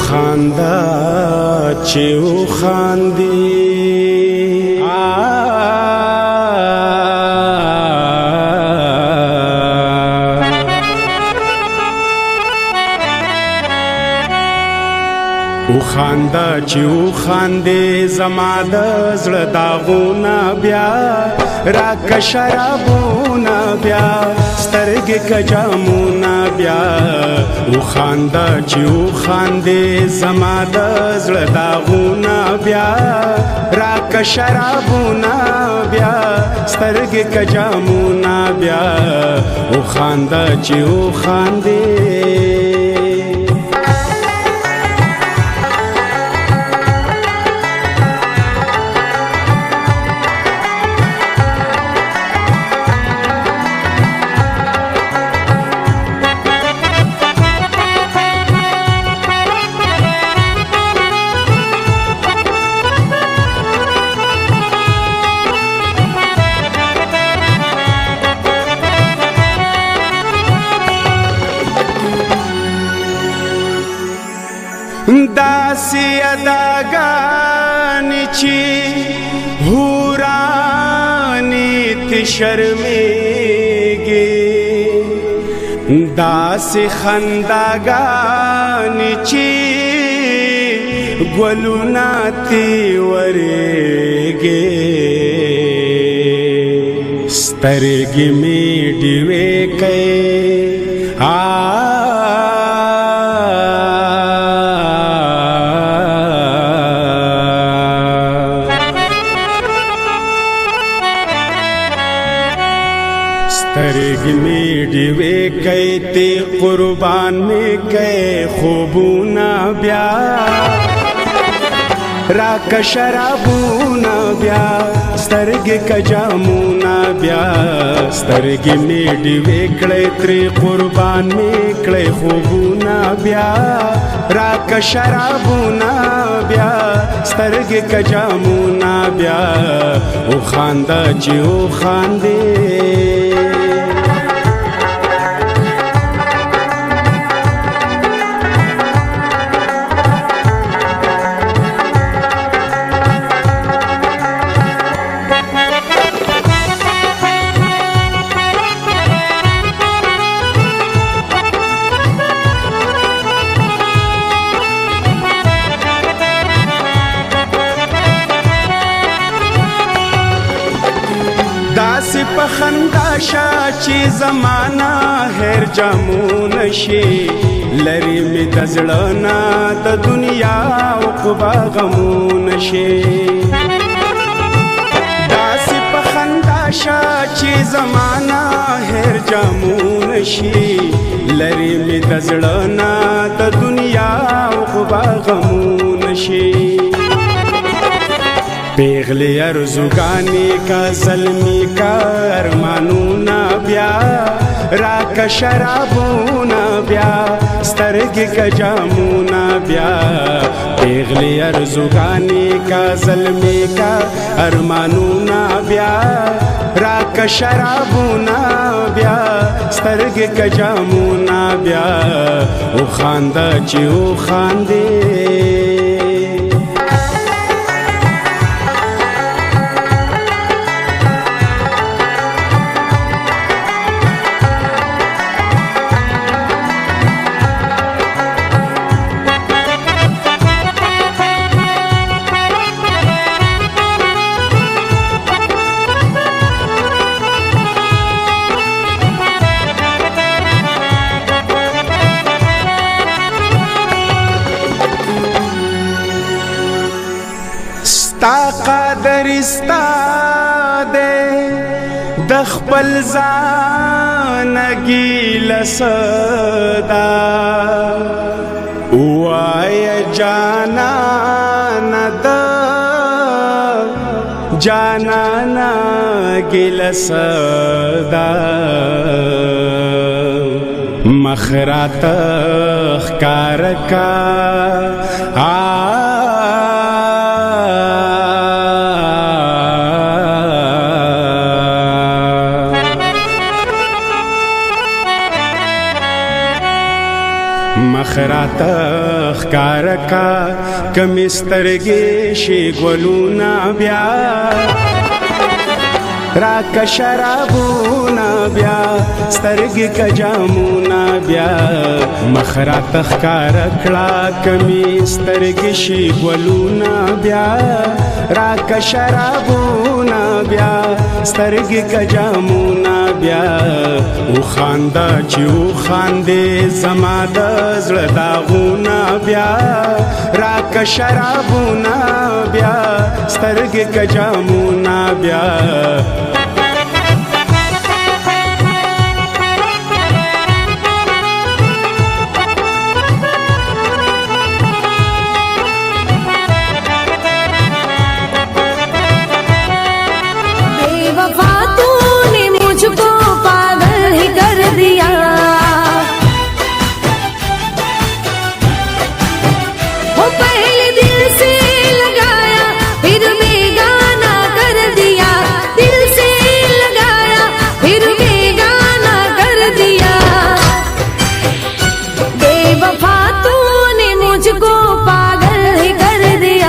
خاندا چې و خاندي او خاندا چې و خاندي زما د زړه داغونه بیا راکه شرابونه بیا سترګې کجامونه بیا او خاندا چې و خاندي زما د زړه داغونه بیا راکه شرابونه بیا سترګې کجامونه بیا او خاندا چې و خاندي داسی اداگانی چی حورانی تی شرمیگی داسی خنداگانی چی گلونا تی وریگی سترگی می ڈیوے کئی سترګې مې ډیوې کئ ته قربان مې کئ خوبونه بیا راکه شرابونه بیا سترګې کجامونه بیا سترګې مې ډیوې کړې ترې قربان مې کړې خوبونه بیا راکه شرابونه بیا سترګې کجامونه بیا او خاندا چې او خاندي داسی پخندا شا چی زمانا هر جامون شي لری می دزړنا د دنیا عقبا غمون شي داسی پخندا شا چی زمانا هر جامون شي لری می دزړنا د دنیا عقبا غمون شي پیغلی ارزوگانی کا ظلمی کا ارمانونا بیا راکا شرابونا بیا سترگی کا جامونا بیا پیغلی ارزوگانی کا ظلمی کا ارمانونا بیا راکا شرابونا بیا سترگی کا جامونا بیا او خاندا چی او خاندی ستا قادر استا دے د خپل ځان ګیله صدا وای جانانا د جانانا ګیله صدا مخرات ښکار کا مخرات ښکار کا کمی سترګې شي ګلونا بیا راکا شرابونا بیا سترګې کا جامونا بیا مخرا تخکار کړه کمی سترګې شي ګلونا بیا راکا شرابونا بیا سترګې کا جامونا بیا او خاندا چې او خاندې زما د زړه داغونا بیا راکا شرابونا بیا سترګې کا جامونا بیا पहले